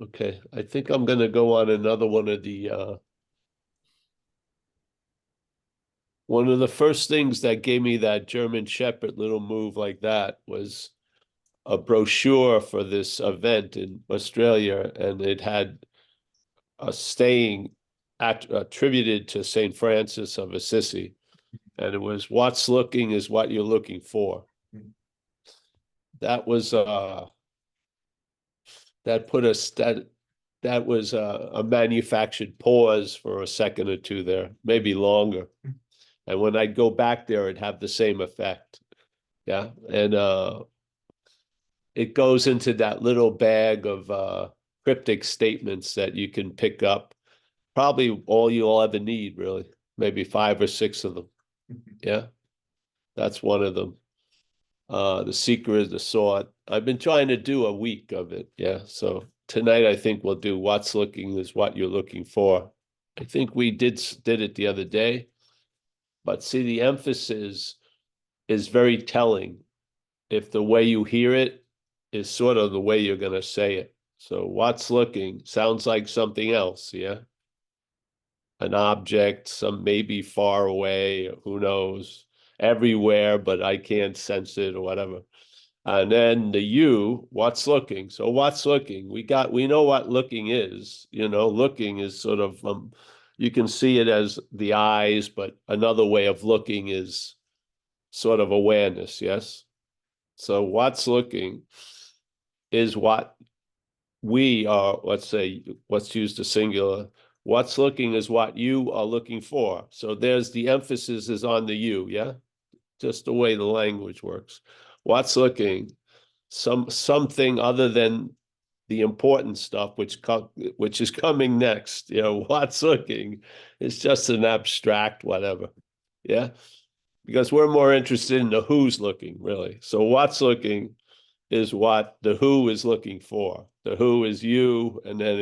Okay, I think I'm gonna go on another one of the first things that gave me that German Shepherd little move like that was a brochure for this event in Australia, and it had a saying attributed to St. Francis of Assisi, and it was "What's looking is what you're looking for." That was that put us that was a manufactured pause for a second or two there, maybe longer. And when I'd go back there, it'd have the same effect. Yeah. And it goes into that little bag of cryptic statements that you can pick up. Probably all you'll ever need, really. Maybe 5 or 6 of them. Yeah. That's one of them. The Secret of the Sword. I've been trying to do a week of it. Yeah. So tonight I think we'll do What's Looking is What You're Looking For. I think we did it the other day. But see, the emphasis is very telling if the way you hear it is sort of the way you're going to say it. So what's looking sounds like something else, yeah? An object, some maybe far away, who knows, everywhere, but I can't sense it or whatever. And then the you, what's looking? So what's looking? We know what looking is, looking is sort of, you can see it as the eyes, but another way of looking is sort of awareness, yes? So what's looking is what we are, let's use the singular. What's looking is what you are looking for. So there's the emphasis is on the you, yeah? Just the way the language works. What's looking? Something other than the important stuff, which is coming next. What's looking is just an abstract whatever. Yeah. Because we're more interested in the who's looking, really. So what's looking is what the who is looking for. The who is you, and then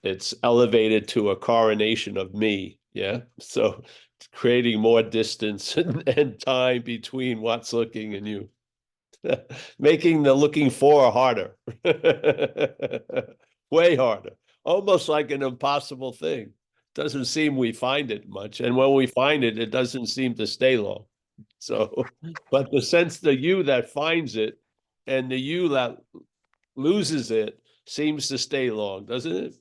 it's elevated to a coronation of me. Yeah. So creating more distance and time between what's looking and you. Making the looking for harder. Way harder. Almost like an impossible thing. Doesn't seem we find it much. And when we find it, it doesn't seem to stay long. So, but the sense the you that finds it and the you that loses it seems to stay long, doesn't it?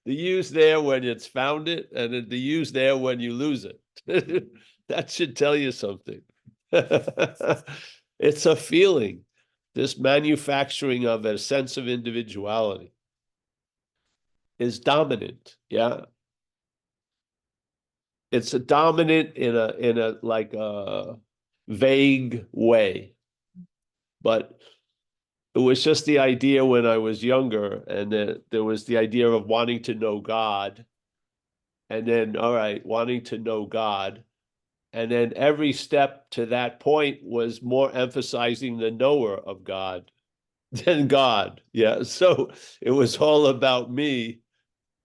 The you's there when it's found it, and the you's there when you lose it. That should tell you something. It's a feeling, this manufacturing of a sense of individuality is dominant. Yeah. It's a dominant in a like a vague way. But it was just the idea when I was younger, and there was the idea of wanting to know God. And then, all right, wanting to know God. And then every step to that point was more emphasizing the knower of God than God. Yeah. So it was all about me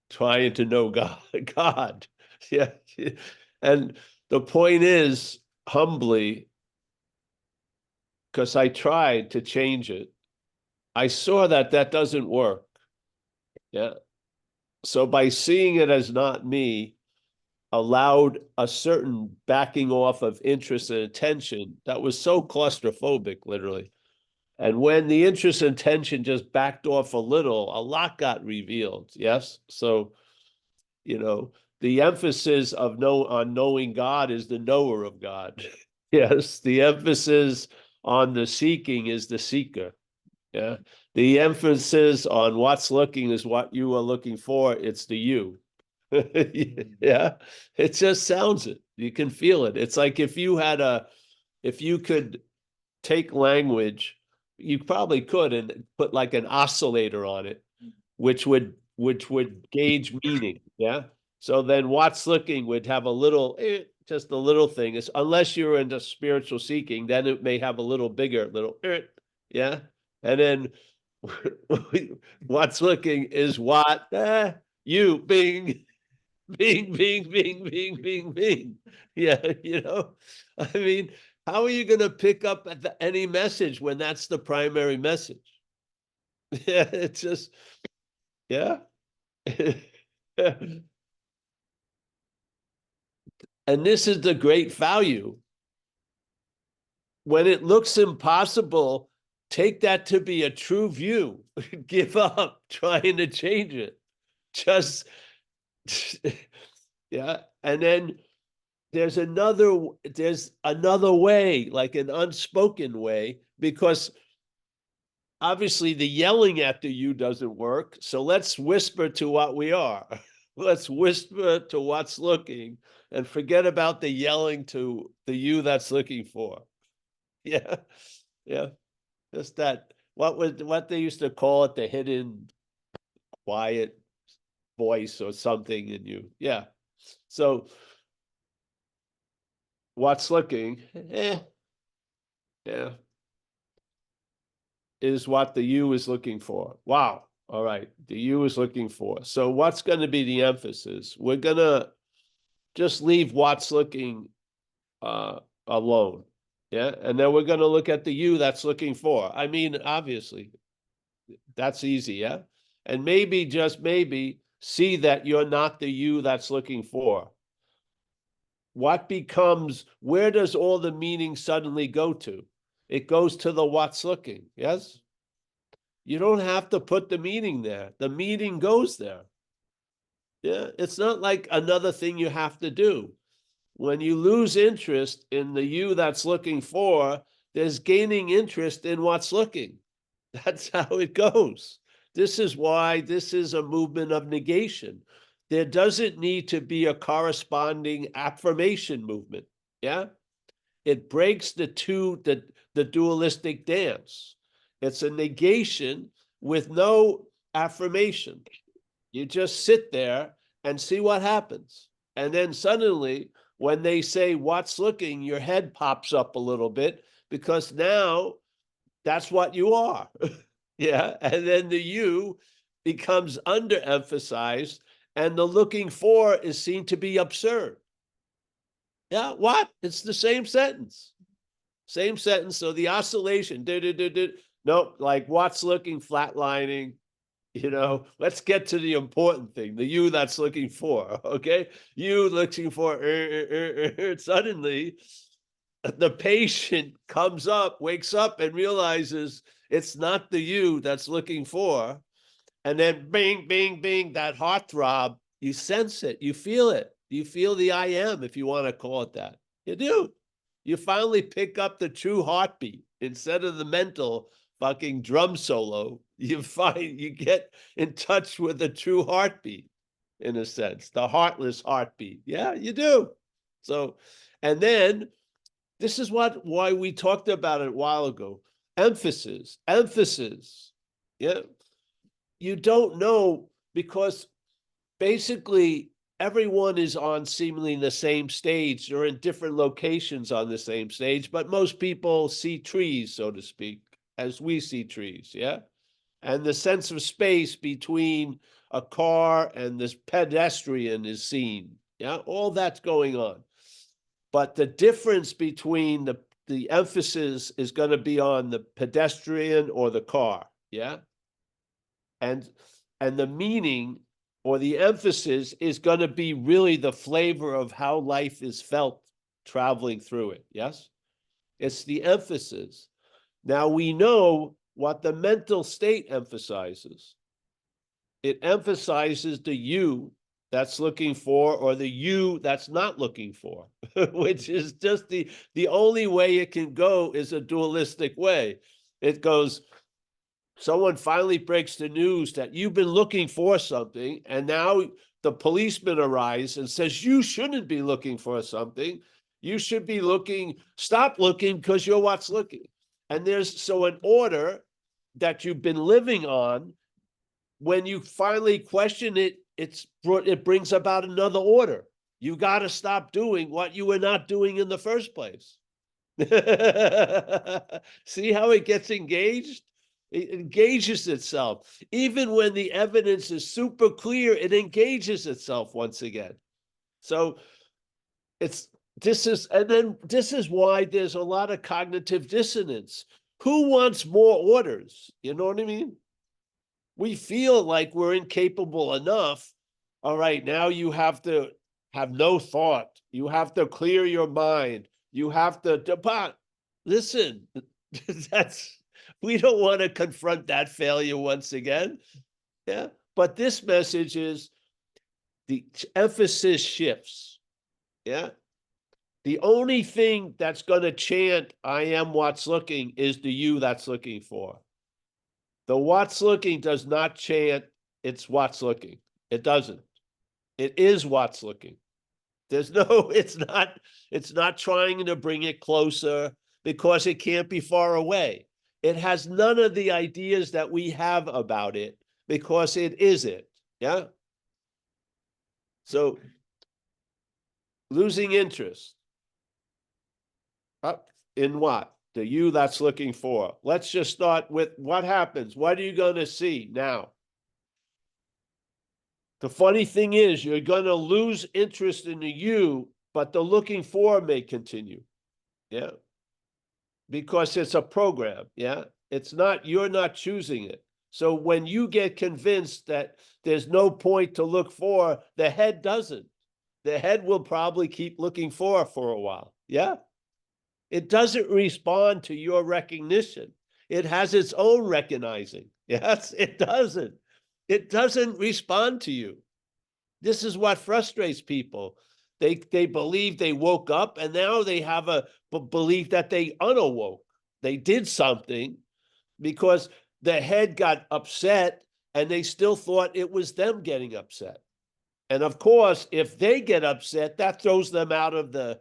trying to know God. Yeah. And the point is, humbly, because I tried to change it, I saw that doesn't work. Yeah. So by seeing it as not me, allowed a certain backing off of interest and attention that was so claustrophobic, literally. And when the interest and attention just backed off a little, a lot got revealed. Yes. So, the emphasis on knowing God is the knower of God. Yes. The emphasis on the seeking is the seeker. Yeah. The emphasis on what's looking is what you are looking for. It's the you. Yeah. It just sounds it. You can feel it. It's like if you could take language, you probably could and put like an oscillator on it, which would gauge meaning. Yeah. So then what's looking would have a little, just a little thing. It's unless you're into spiritual seeking, then it may have a little bigger, little, yeah. And then what's looking is what you bing, bing, bing, bing, bing, bing, bing. Yeah, I mean, How are you going to pick up any message when that's the primary message? Yeah, it's just, yeah. And this is the great value. When it looks impossible, take that to be a true view. Give up trying to change it. Just, yeah. And then there's another way, like an unspoken way, because obviously the yelling at the you doesn't work. So let's whisper to what we are. Let's whisper to what's looking and forget about the yelling to the you that's looking for. Yeah. Yeah. Just that. What they used to call it, the hidden quiet voice or something in you. Yeah. So what's looking, yeah, is what the you is looking for. Wow. All right. The you is looking for. So what's going to be the emphasis? We're going to just leave what's looking alone. Yeah. And then we're going to look at the you that's looking for. I mean, obviously, that's easy. Yeah. And maybe, just maybe, see that you're not the you that's looking for. What becomes, where does all the meaning suddenly go to? It goes to the what's looking. Yes. You don't have to put the meaning there. The meaning goes there. Yeah. It's not like another thing you have to do. When you lose interest in the you that's looking for, there's gaining interest in what's looking. That's how it goes. This is why this is a movement of negation. There doesn't need to be a corresponding affirmation movement. Yeah. It breaks the dualistic dance. It's a negation with no affirmation. You just sit there and see what happens. And then suddenly, when they say what's looking, your head pops up a little bit, because now that's what you are. Yeah. And then the you becomes underemphasized, and the looking for is seen to be absurd. Yeah. What? It's the same sentence. Same sentence. So the oscillation, nope, like what's looking, flatlining. Let's get to the important thing, the you that's looking for. Okay. You looking for, suddenly the patient comes up, wakes up, and realizes it's not the you that's looking for. And then bing, bing, bing, that heartthrob, you sense it, you feel it. You feel the I am, if you want to call it that. You do. You finally pick up the true heartbeat instead of the mental fucking drum solo. You get in touch with the true heartbeat, in a sense, the heartless heartbeat. Yeah, you do. So, and then this is why we talked about it a while ago. Emphasis. Yeah. You don't know, because basically everyone is on seemingly the same stage or in different locations on the same stage, but most people see trees, so to speak, as we see trees. Yeah. And the sense of space between a car and this pedestrian is seen. Yeah. All that's going on. But the difference between the emphasis is going to be on the pedestrian or the car. Yeah. And the meaning or the emphasis is going to be really the flavor of how life is felt traveling through it. Yes. It's the emphasis. Now we know what the mental state emphasizes. It emphasizes the you that's looking for, or the you that's not looking for, which is just the only way it can go is a dualistic way. It goes, someone finally breaks the news that you've been looking for something, and now the policeman arrives and says, you shouldn't be looking for something. You should be stop looking, because you're what's looking. And there's so an order that you've been living on, when you finally question it, it brings about another order. You got to stop doing what you were not doing in the first place. See how it gets engaged? It engages itself. Even when the evidence is super clear, it engages itself once again. So it's And then this is why there's a lot of cognitive dissonance. Who wants more orders? You know what I mean? We feel like we're incapable enough. All right, now you have to have no thought. You have to clear your mind. You have to depart. Listen, we don't want to confront that failure once again. Yeah. But this message is the emphasis shifts. Yeah. The only thing that's going to chant, I am what's looking, is the you that's looking for. The what's looking does not chant, it's what's looking. It doesn't. It is what's looking. There's no, it's not trying to bring it closer because it can't be far away. It has none of the ideas that we have about it because it is it. Yeah. So losing interest. Up in what? The you that's looking for. Let's just start with what happens. What are you going to see now? The funny thing is, you're going to lose interest in the you, but the looking for may continue. Yeah. Because it's a program. Yeah. It's not, you're not choosing it. So when you get convinced that there's no point to look for, the head doesn't. The head will probably keep looking for a while. Yeah. It doesn't respond to your recognition. It has its own recognizing. Yes, it doesn't. It doesn't respond to you. This is what frustrates people. They believe they woke up and now they have a belief that they unawoke. They did something because the head got upset and they still thought it was them getting upset. And of course, if they get upset, that throws them out of the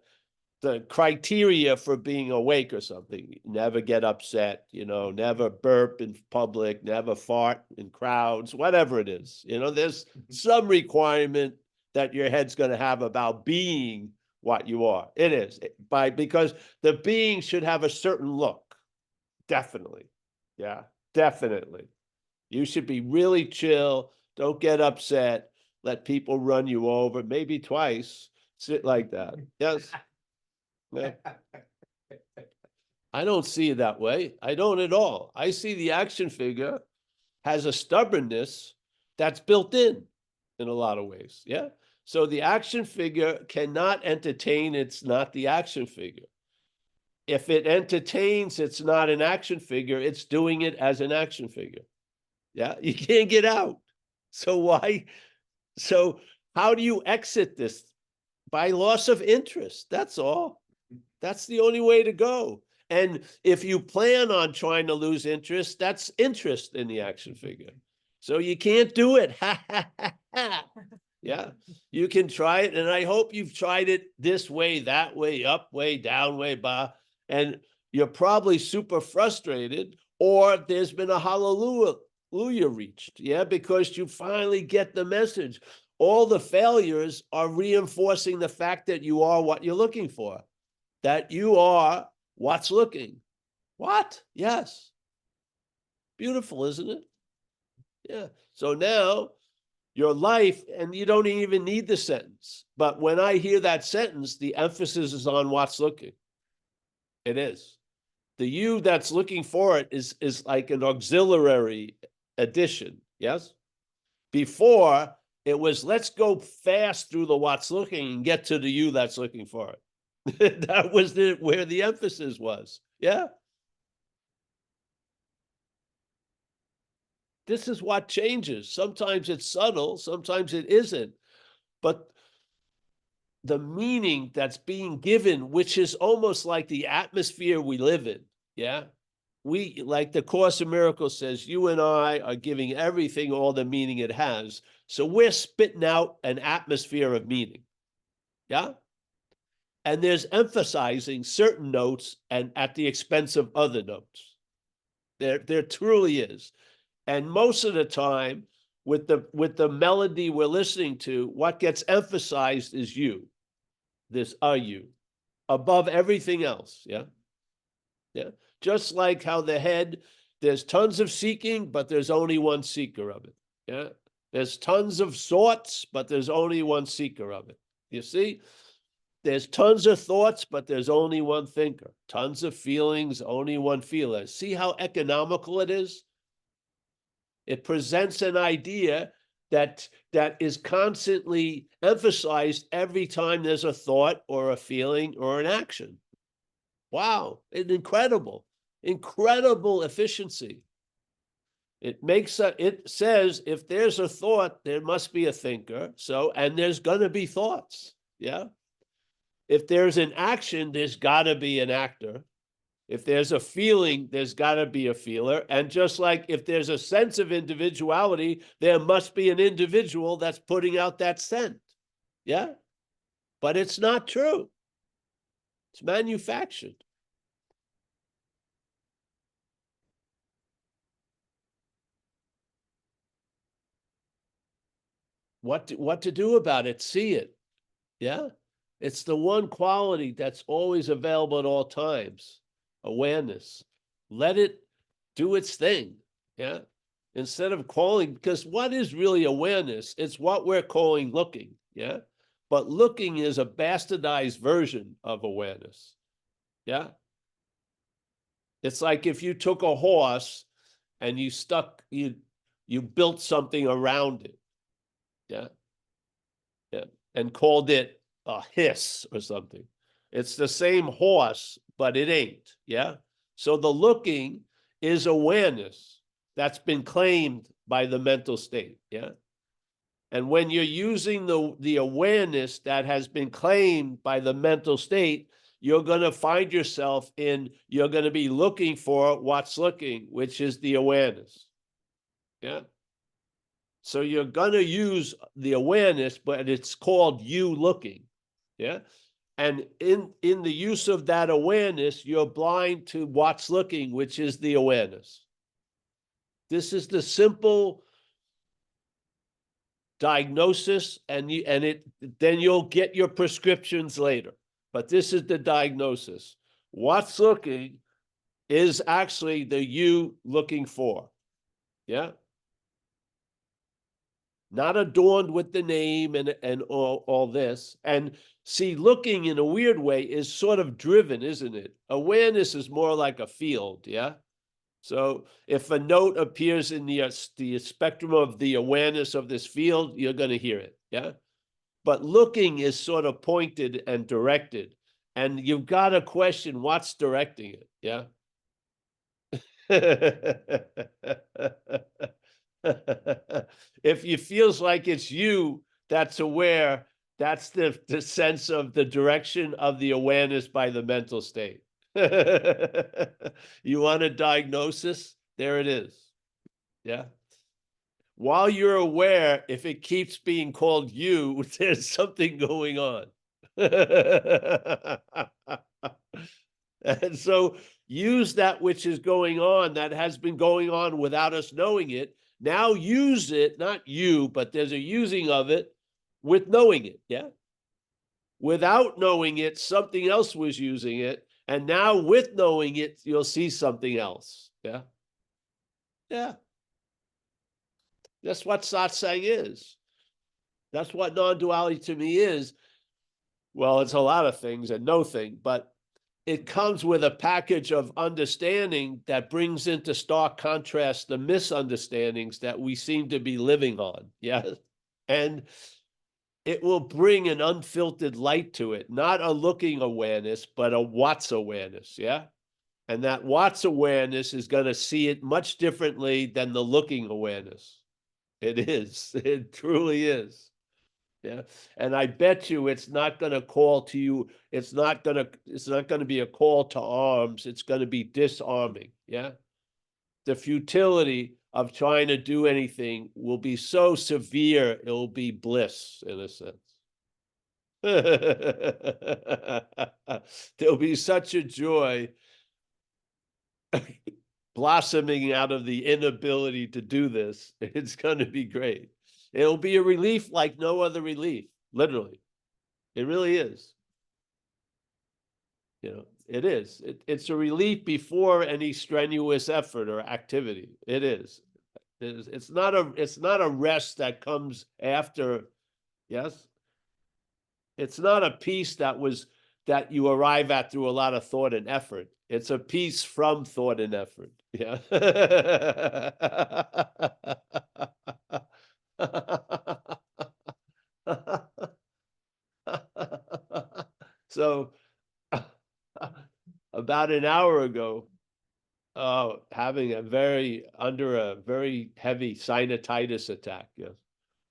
criteria for being awake or something. Never get upset, never burp in public, never fart in crowds, whatever it is. There's some requirement that your head's going to have about being what you are. It is because the being should have a certain look. Definitely. Yeah, definitely. You should be really chill. Don't get upset. Let people run you over, maybe twice. Sit like that. Yes. Yeah. I don't see it that way. I don't at all. I see the action figure has a stubbornness that's built in a lot of ways. Yeah. So the action figure cannot entertain, it's not the action figure. If it entertains, it's not an action figure, it's doing it as an action figure. Yeah. You can't get out. So why? So how do you exit this? By loss of interest. That's all. That's the only way to go. And if you plan on trying to lose interest, that's interest in the action figure. So you can't do it. Yeah, you can try it. And I hope you've tried it this way, that way, up way, down way, and you're probably super frustrated, or there's been a hallelujah reached. Yeah, because you finally get the message. All the failures are reinforcing the fact that you are what you're looking for. That you are what's looking. What? Yes. Beautiful, isn't it? Yeah. So now your life, and you don't even need the sentence. But when I hear that sentence, the emphasis is on what's looking. It is. The you that's looking for it is like an auxiliary addition. Yes. Before it was, let's go fast through the what's looking and get to the you that's looking for it. That was where the emphasis was. Yeah. This is what changes. Sometimes it's subtle, sometimes it isn't. But the meaning that's being given, which is almost like the atmosphere we live in. Yeah. We, like the Course in Miracles says, you and I are giving everything all the meaning it has. So we're spitting out an atmosphere of meaning. Yeah. And there's emphasizing certain notes and at the expense of other notes. There truly is. And most of the time, with the melody we're listening to, what gets emphasized is you. This are you above everything else. Yeah. Yeah. Just like how the head, there's tons of seeking, but there's only one seeker of it. Yeah. There's tons of sorts, but there's only one seeker of it. You see? There's tons of thoughts, but there's only one thinker. Tons of feelings, only one feeler. See how economical it is? It presents an idea that is constantly emphasized every time there's a thought or a feeling or an action. Wow, incredible efficiency. It says if there's a thought, there must be a thinker. So, and there's gonna be thoughts. Yeah. If there's an action, there's gotta be an actor. If there's a feeling, there's gotta be a feeler. And just like if there's a sense of individuality, there must be an individual that's putting out that scent. Yeah. But it's not true. It's manufactured. What to do about it? See it. Yeah. It's the one quality that's always available at all times. Awareness. Let it do its thing. Yeah. Instead of calling, because what is really awareness? It's what we're calling looking. Yeah. But looking is a bastardized version of awareness. Yeah. It's like if you took a horse and you built something around it. Yeah. Yeah. And called it a hiss or something. It's the same horse, but it ain't. Yeah. So the looking is awareness that's been claimed by the mental state. Yeah. And when you're using the awareness that has been claimed by the mental state, you're going to find yourself you're going to be looking for what's looking, which is the awareness. Yeah. So you're going to use the awareness, but it's called you looking. Yeah. And in the use of that awareness, you're blind to what's looking, which is the awareness. This is the simple diagnosis, and then you'll get your prescriptions later. But this is the diagnosis. What's looking is actually the you looking for. Yeah. Not adorned with the name and all this. And see, looking in a weird way is sort of driven, isn't it? Awareness is more like a field, yeah? So if a note appears in the spectrum of the awareness of this field, you're going to hear it, yeah? But looking is sort of pointed and directed. And you've got to question what's directing it, yeah? If it feels like it's you that's aware, that's the sense of the direction of the awareness by the mental state. You want a diagnosis? There it is. Yeah. While you're aware, if it keeps being called you, there's something going on. And so use that which is going on, that has been going on without us knowing it. Now use it, not you, but there's a using of it with knowing it. Yeah. Without knowing it, something else was using it. And now with knowing it, you'll see something else. Yeah. Yeah. That's what satsang is. That's what non-duality to me is. Well, it's a lot of things and no thing, but it comes with a package of understanding that brings into stark contrast the misunderstandings that we seem to be living on. Yeah. And it will bring an unfiltered light to it, not a looking awareness, but a what's awareness. Yeah. And that what's awareness is going to see it much differently than the looking awareness. It is. It truly is. Yeah. And I bet you it's not going to call to you. It's not going to be a call to arms. It's going to be disarming. Yeah. The futility of trying to do anything will be so severe, it'll be bliss in a sense. There'll be such a joy blossoming out of the inability to do this. It's going to be great. It'll be a relief like no other relief, literally. It really is. You know, it is. It's a relief before any strenuous effort or activity. It is. It's not a rest that comes after. Yes. It's not a peace that you arrive at through a lot of thought and effort. It's a peace from thought and effort. Yeah. So about an hour ago, having under a very heavy sinusitis attack. Yes.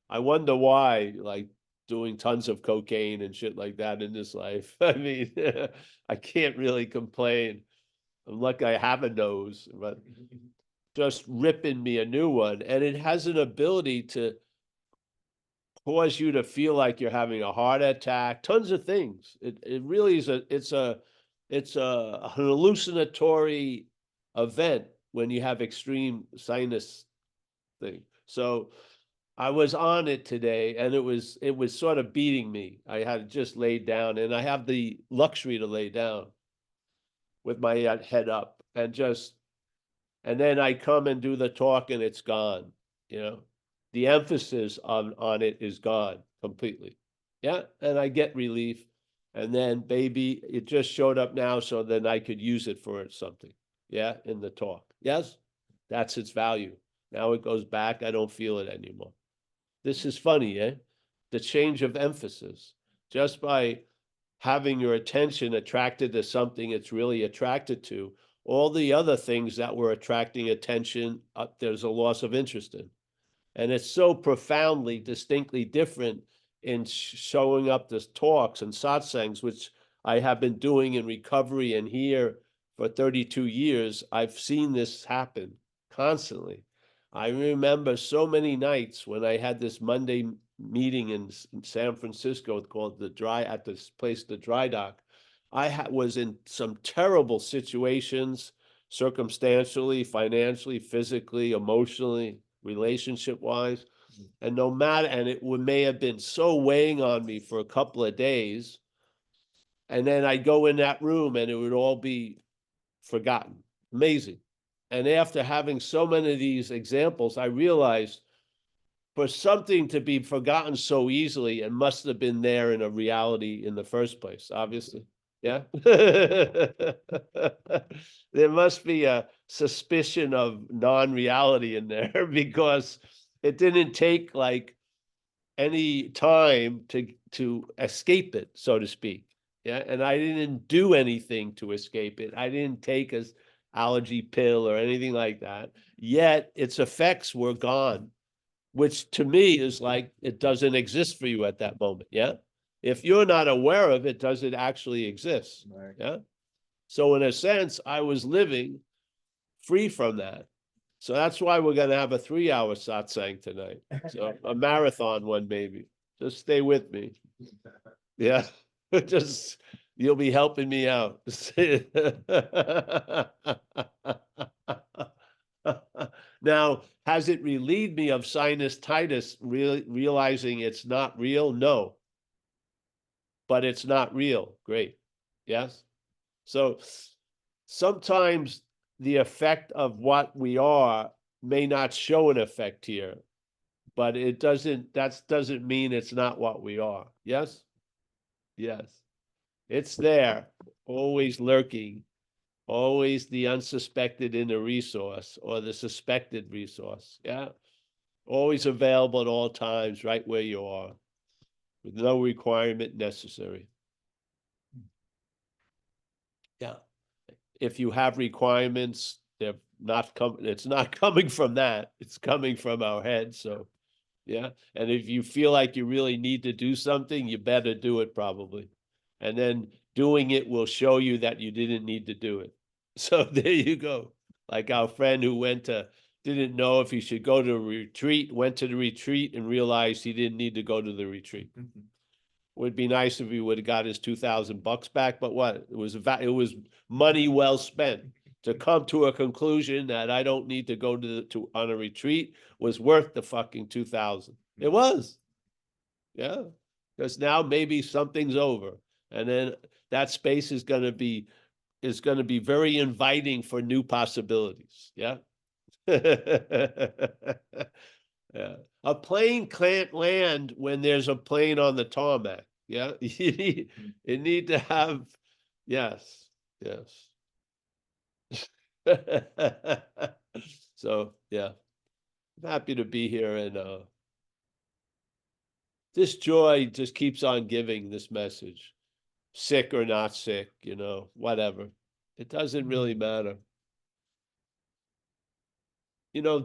I wonder why, like doing tons of cocaine and shit like that in this life. I mean, I can't really complain. I'm lucky I have a nose, but just ripping me a new one. And it has an ability to cause you to feel like you're having a heart attack, tons of things. It really is an hallucinatory event when you have extreme sinus thing. So I was on it today, and it was sort of beating me. I had just laid down, and I have the luxury to lay down with my head up, and then I come and do the talk, and it's gone. You know, the emphasis on it is gone completely. Yeah, and I get relief, and then baby, it just showed up now, so then I could use it for something. Yeah, in the talk. Yes, that's its value. Now it goes back. I don't feel it anymore. This is funny, eh? The change of emphasis. Just by having your attention attracted to something it's really attracted to, all the other things that were attracting attention, there's a loss of interest in. And it's so profoundly, distinctly different in showing up the talks and satsangs, which I have been doing in recovery and here for 32 years. I've seen this happen constantly. I remember so many nights when I had this Monday meeting in San Francisco called at this place, the Dry Dock. I was in some terrible situations, circumstantially, financially, physically, emotionally, relationship wise. And it may have been so weighing on me for a couple of days. And then I'd go in that room and it would all be forgotten. Amazing. And after having so many of these examples, I realized for something to be forgotten so easily, it must have been there in a reality in the first place, obviously. Yeah. There must be a suspicion of non-reality in there because it didn't take like any time to escape it, so to speak. Yeah. And I didn't do anything to escape it. I didn't take a allergy pill or anything like that. Yet its effects were gone, which to me is like it doesn't exist for you at that moment. Yeah. If you're not aware of it, does it actually exist? Right. Yeah. So in a sense, I was living free from that. So that's why we're going to have a 3-hour satsang tonight. So a marathon one, maybe. Just stay with me. Yeah. Just, you'll be helping me out. Now, has it relieved me of sinusitis, realizing it's not real? No. But it's not real. Great. Yes? So sometimes the effect of what we are may not show an effect here, but that doesn't mean it's not what we are. Yes? Yes. It's there, always lurking, always the unsuspected inner resource or the suspected resource. Yeah. Always available at all times, right where you are, with no requirement necessary. Yeah. If you have requirements, it's not coming from that. It's coming from our head. So yeah. And if you feel like you really need to do something, you better do it probably. And then doing it will show you that you didn't need to do it. So there you go. Like our friend who didn't know if he should go to a retreat, went to the retreat and realized he didn't need to go to the retreat. Mm-hmm. Would be nice if he would have got his $2,000 back, but what? It was money well spent. To come to a conclusion that I don't need to go on a retreat was worth the fucking 2,000. It was. Yeah. Because now maybe something's over. And then that space is going to be very inviting for new possibilities. Yeah. Yeah. A plane can't land when there's a plane on the tarmac. Yeah, you need to have, yes, yes. So, yeah, I'm happy to be here, and this joy just keeps on giving this message, sick or not sick, whatever. It doesn't really matter.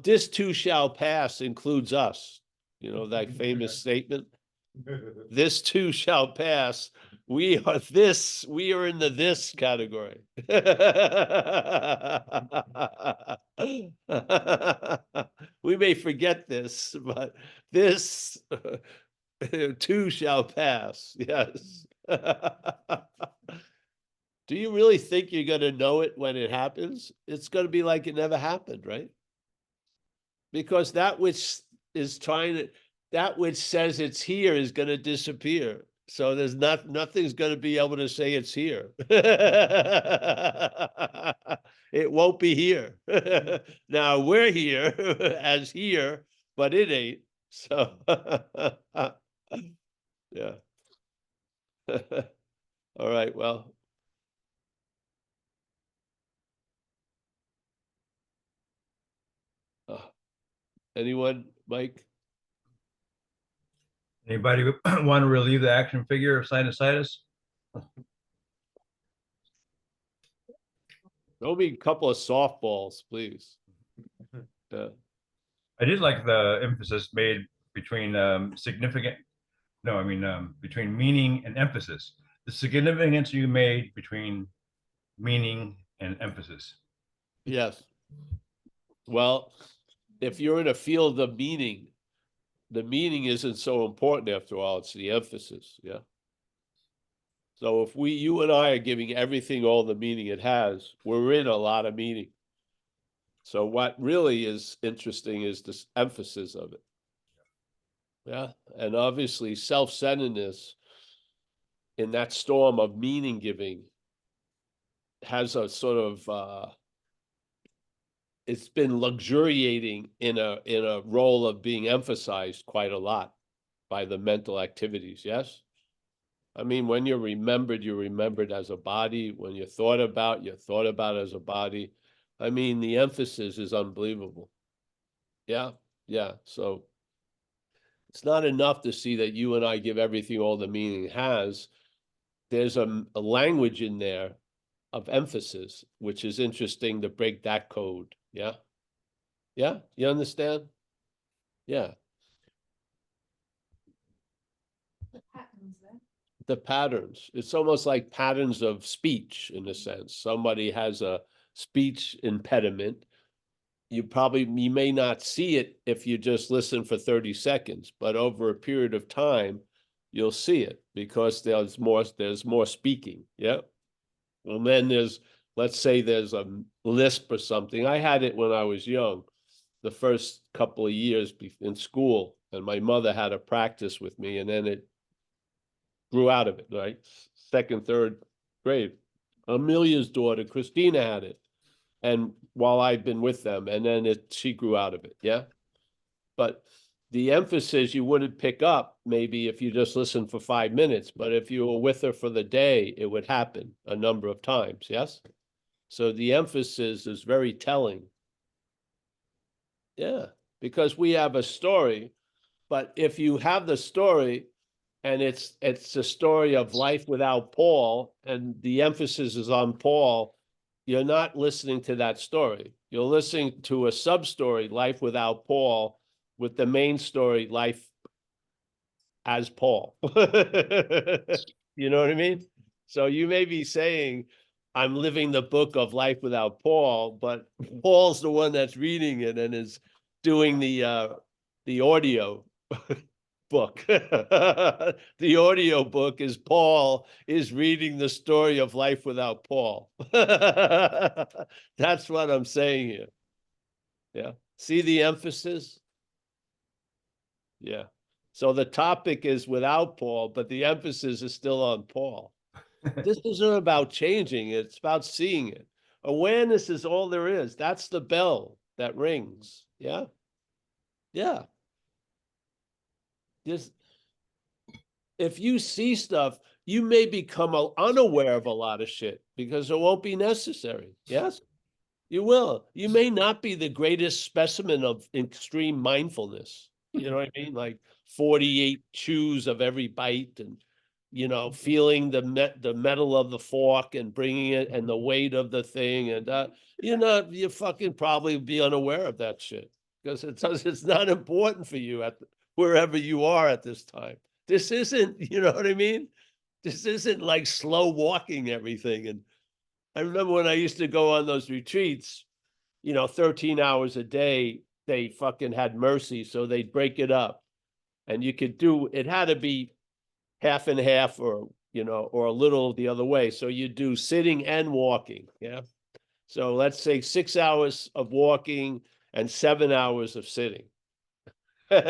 This too shall pass includes us. That famous statement, this too shall pass. We are in the this category. We may forget this, but this too shall pass. Yes. Do you really think you're going to know it when it happens? It's going to be like it never happened, right? Because that which says it's here is going to disappear. So nothing's going to be able to say it's here. It won't be here. Now we're here as here, but it ain't. So, yeah. All right. Well, anyone, Mike? Anybody want to relieve the action figure of sinusitis? Throw me a couple of softballs, please. Yeah. I did like the emphasis made between between meaning and emphasis. The significance you made between meaning and emphasis. Yes. Well, if you're in a field of meaning, the meaning isn't so important after all. It's the emphasis. Yeah. So if you and I are giving everything all the meaning it has, we're in a lot of meaning. So what really is interesting is this emphasis of it. Yeah. And obviously self-centeredness in that storm of meaning giving has a sort of it's been luxuriating in a role of being emphasized quite a lot by the mental activities. Yes. I mean, when you're remembered as a body. When you're thought about as a body. I mean, the emphasis is unbelievable. Yeah. Yeah. So it's not enough to see that you and I give everything all the meaning it has. There's a language in there of emphasis, which is interesting to break that code. Yeah. Yeah. You understand? Yeah. The patterns. It's almost like patterns of speech in a sense. Somebody has a speech impediment. You may not see it if you just listen for 30 seconds, but over a period of time, you'll see it because there's more speaking. Yeah. And then let's say there's a lisp or something. I had it when I was young, the first couple of years in school, and my mother had a practice with me, and then it grew out of it, right? Second, third grade. Amelia's daughter, Christina, had it. And while I've been with them, and then she grew out of it. Yeah. But the emphasis you wouldn't pick up maybe if you just listened for 5 minutes, but if you were with her for the day, it would happen a number of times. Yes. So the emphasis is very telling. Yeah. Because we have a story, but if you have the story, and it's a story of life without Paul, and the emphasis is on Paul, you're not listening to that story. You're listening to a sub-story, life without Paul, with the main story, life as Paul. You know what I mean? So you may be saying, I'm living the book of life without Paul, but Paul's the one that's reading it and is doing the audio book. The audio book is Paul is reading the story of life without Paul. That's what I'm saying here. Yeah. See the emphasis? Yeah. So the topic is without Paul, but the emphasis is still on Paul. This isn't about changing it. It's about seeing it. Awareness is all there is. That's the bell that rings. Yeah. Yeah. This if you see stuff, you may become unaware of a lot of shit because it won't be necessary. Yes, you will. You may not be the greatest specimen of extreme mindfulness. You know what I mean? Like 48 chews of every bite and, feeling the metal of the fork and bringing it and the weight of the thing. And, you fucking probably be unaware of that shit because it's not important for you wherever you are at this time. This isn't, you know what I mean? This isn't like slow walking everything. And I remember when I used to go on those retreats, 13 hours a day, they fucking had mercy. So they'd break it up and it had to be half and half or, or a little the other way. So you do sitting and walking. Yeah. So let's say 6 hours of walking and 7 hours of sitting. And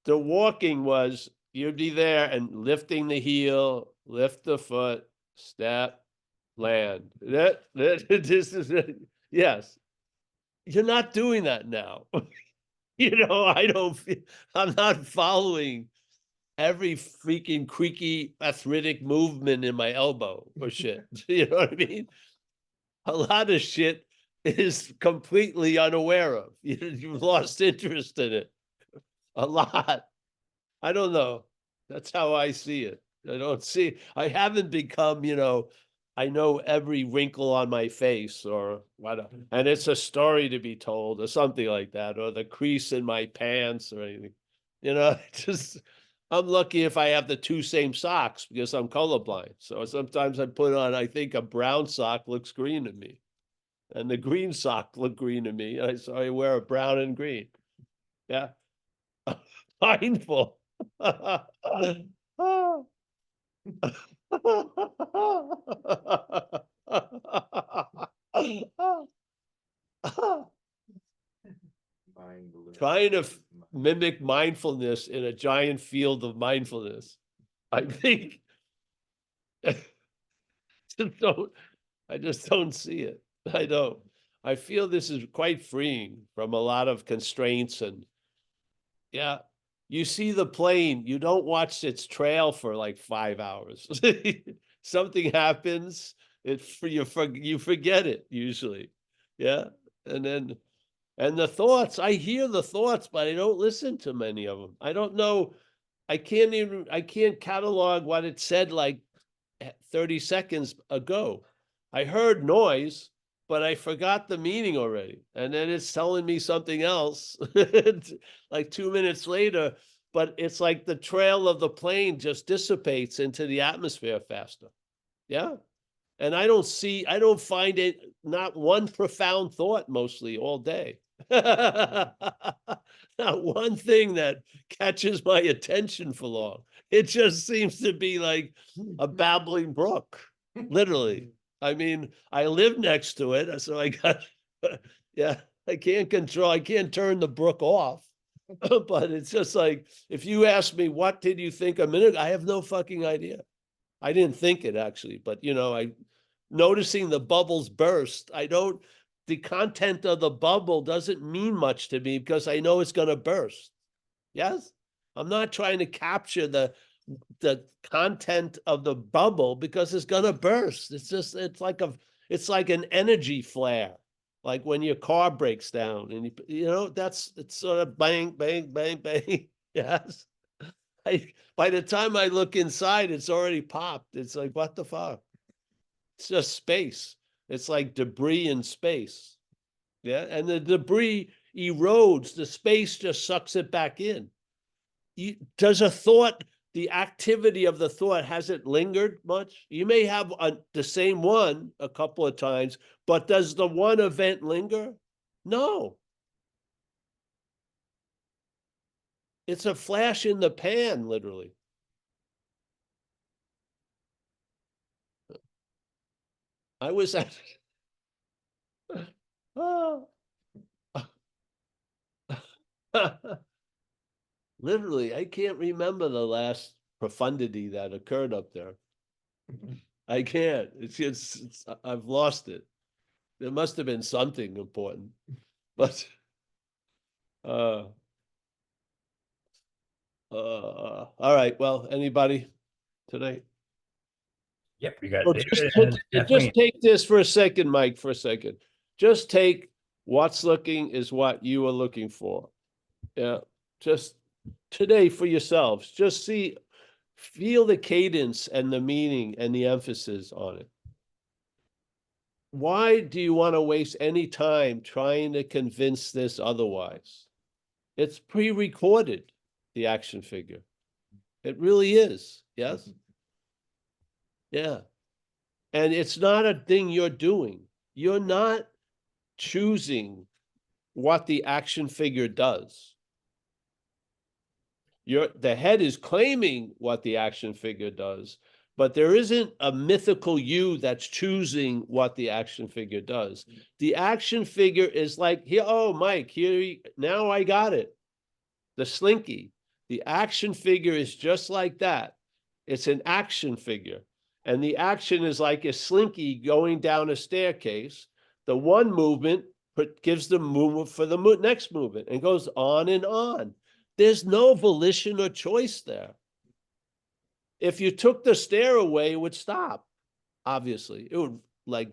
the walking was you'd be there and lifting the heel, lift the foot, step, land. This is yes. You're not doing that now. I don't feel I'm not following every freaking creaky arthritic movement in my elbow or shit. You know what I mean? A lot of shit is completely unaware of. You've lost interest in it. A lot. I don't know. That's how I see it. I haven't become, I know every wrinkle on my face or what, and it's a story to be told or something like that, or the crease in my pants or anything. I'm lucky if I have the two same socks because I'm colorblind. So sometimes I put on, I think a brown sock looks green to me and the green sock look green to me. So I wear a brown and green. Yeah. Mindful. Trying to mimic mindfulness in a giant field of mindfulness. I think I just don't see it. I don't. I feel this is quite freeing from a lot of constraints and yeah. You see the plane, you don't watch its trail for like 5 hours. Something happens, you forget it usually. Yeah. And the thoughts, I hear the thoughts, but I don't listen to many of them. I don't know. I can't catalog what it said like 30 seconds ago. I heard noise, but I forgot the meaning already. And then it's telling me something else like 2 minutes later, but it's like the trail of the plane just dissipates into the atmosphere faster. Yeah. And I don't find it not one profound thought mostly all day. Not one thing that catches my attention for long. It just seems to be like a babbling brook, literally. I mean, I live next to it, so I got, yeah, I can't turn the brook off. But it's just like, if you ask me, what did you think a minute ago? I have no fucking idea. I didn't think it actually, but I noticing the bubbles burst. The content of the bubble doesn't mean much to me because I know it's going to burst. Yes. I'm not trying to capture the content of the bubble because it's going to burst. It's like an energy flare. Like when your car breaks down and it's sort of bang, bang, bang, bang. Yes. By the time I look inside, it's already popped. It's like, what the fuck? It's just space. It's like debris in space. Yeah. And the debris erodes, the space just sucks it back in. Does the activity of the thought, has it lingered much? You may have the same one a couple of times, but does the one event linger? No. It's a flash in the pan, literally. I was at oh. Literally, I can't remember the last profundity that occurred up there. I can't. I've lost it. There must have been something important, but all right. Well, anybody tonight? Yep, you got Oh, David and just Kathleen. take this for a second, Mike, for a second. Just take what's looking is what you are looking for. Yeah, just today for yourselves. Just feel the cadence and the meaning and the emphasis on it. Why do you want to waste any time trying to convince this otherwise? It's pre-recorded, the action figure. It really is. Yes. Yeah. And it's not a thing you're doing. You're not choosing what the action figure does. The head is claiming what the action figure does, but there isn't a mythical you that's choosing what the action figure does. The action figure is like, here, oh, Mike, here, now I got it. The slinky. The action figure is just like that. It's an action figure. And the action is like a slinky going down a staircase. The one movement gives the movement for the next movement and goes on and on. There's no volition or choice there. If you took the stair away, it would stop. Obviously, it would like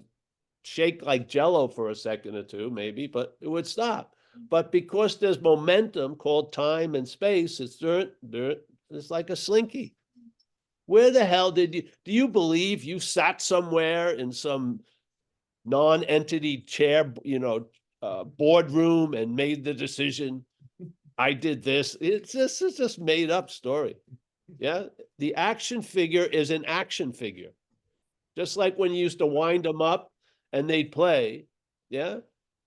shake like jello for a second or two, maybe, but it would stop. But because there's momentum called time and space, it's like a slinky. Where the hell do you believe you sat somewhere in some non-entity chair, boardroom and made the decision? I did this. It's just made up story. Yeah. The action figure is an action figure. Just like when you used to wind them up and they'd play. Yeah.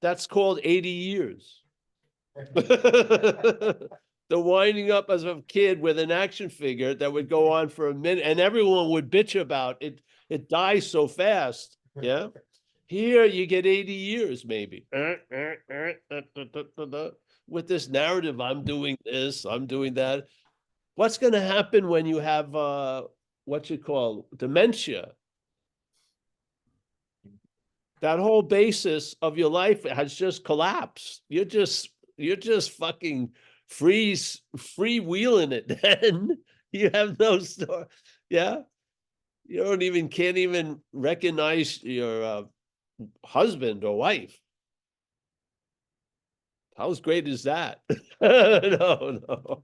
That's called 80 years. The winding up as a kid with an action figure that would go on for a minute and everyone would bitch about it. It dies so fast. Yeah. Here you get 80 years, maybe. With this narrative, I'm doing this, I'm doing that. What's going to happen when you have what you call dementia? That whole basis of your life has just collapsed. You're just fucking freewheeling it. Then you have no story. Yeah. You can't even recognize your husband or wife. How great is that? No.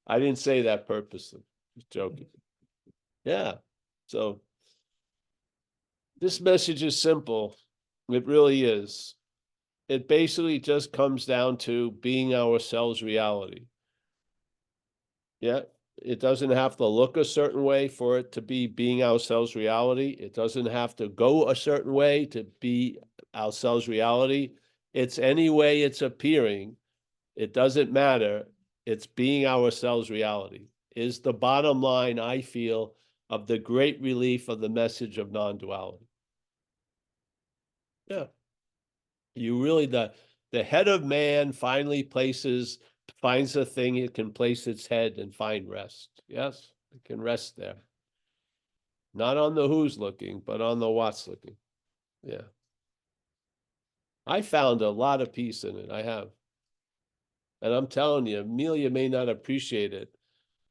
I didn't say that purposely. Just joking. Yeah. So this message is simple. It really is. It basically just comes down to being ourselves reality. Yeah. It doesn't have to look a certain way for it to be being ourselves reality. It doesn't have to go a certain way to be ourselves reality. It's any way it's appearing. It doesn't matter. It's being ourselves reality is the bottom line, I feel, of the great relief of the message of non-duality. Yeah. You really, the head of man finally finds a thing it can place its head and find rest. Yes, it can rest there. Not on the who's looking, but on the what's looking. Yeah. I found a lot of peace in it. I have. And I'm telling you, Amelia may not appreciate it,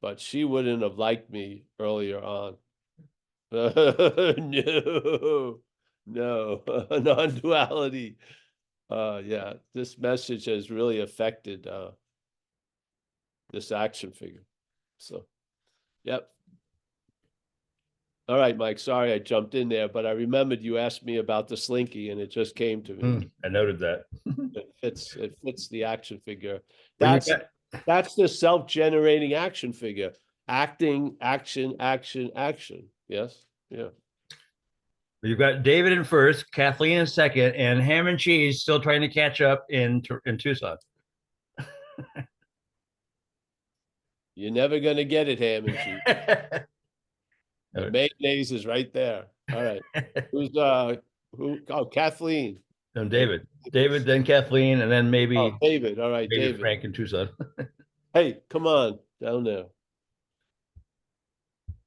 but she wouldn't have liked me earlier on. No, non-duality. Yeah, this message has really affected this action figure. So, yep. All right, Mike, sorry I jumped in there, but I remembered you asked me about the slinky and it just came to me. I noted that. It fits the action figure. Well, That's the self-generating action figure. Acting, action, action, action. Yes. Yeah. you've got David in first, Kathleen in second, and Ham and Cheese still trying to catch up in Tucson. You're never gonna get it, Ham and Cheese. The mayonnaise is right there. All right. Who? Oh, Kathleen. No, David. David, then Kathleen, and then maybe Oh, David. All right, maybe David. Frank in Tucson. Hey, come on down there.